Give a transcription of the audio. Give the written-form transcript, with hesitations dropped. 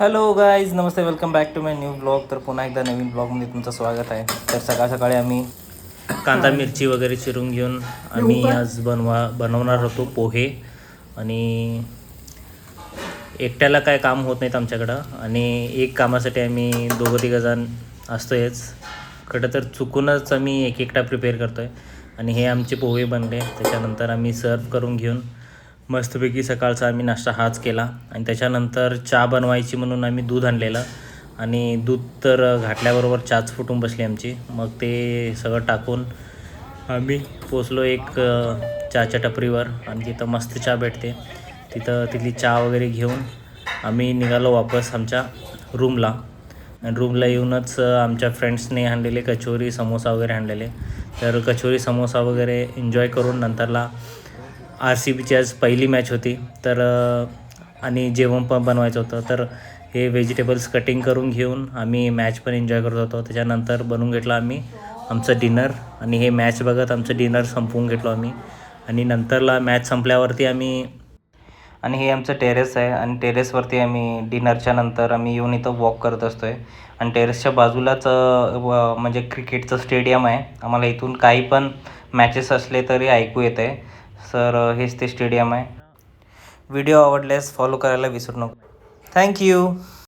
Hello guys, नमस्ते, welcome back to my new blog. तर पुन्हा एकदा नवीन ब्लॉगमध्ये तुमचं स्वागत आहे. तर सकाळ सकाळी आम्ही कांदा मिरची वगैरे चिरून घेऊन आम्ही आज बनवणार होतो पोहे. आणि एकट्याला काय काम होत नाहीत आमच्याकडं, आणि एक कामासाठी आम्ही दोघं तिघं जण असतोयच. खरं तर चुकूनच आम्ही एक एकटा प्रिपेअर करतो आहे. आणि हे आमचे पोहे बनले. त्याच्यानंतर आम्ही सर्व करून घेऊन मस्तपैकी सकाळचा आम्ही नाश्ता हाच केला. आणि त्याच्यानंतर चहा बनवायची म्हणून आम्ही दूध आणलेलं, आणि दूध तर घातल्याबरोबर चहाच फुटून बसली आमची. मग ते सगळं टाकून आम्ही पोचलो एक चहाच्या टपरीवर, आणि तिथं मस्त चहा भेटते. तिथली चहा वगैरे घेऊन आम्ही निघालो वापस आमच्या रूमला. आणि रूमला येऊनच आमच्या फ्रेंड्सने आणलेले कचोरी समोसा वगैरे आणलेले. तर कचोरी समोसा वगैरे एन्जॉय करून नंतरला RCBची आज पहिली मॅच होती. तर आणि जेवण पण बनवायचं होतं. तर हे व्हेजिटेबल्स कटिंग करून घेऊन आम्ही मॅच पण एन्जॉय करत होतो. त्याच्यानंतर बनवून घेतलं आम्ही आमचं डिनर, आणि हे मॅच बघत आमचं डिनर संपवून घेतलो आम्ही. आणि नंतरला मॅच संपल्यावरती आम्ही, आणि हे आमचं टेरेस आहे, आणि टेरेसवरती आम्ही डिनरच्या नंतर आम्ही येऊन इथं वॉक करत असतो आहे. आणि टेरेसच्या बाजूलाच म्हणजे क्रिकेटचं स्टेडियम आहे. आम्हाला इथून काही पण मॅचेस असले तरी ऐकू येत आहे. सर हेच ते स्टेडियम आहे. व्हिडिओ आवडल्यास फॉलो करायला विसरू नका. थँक्यू.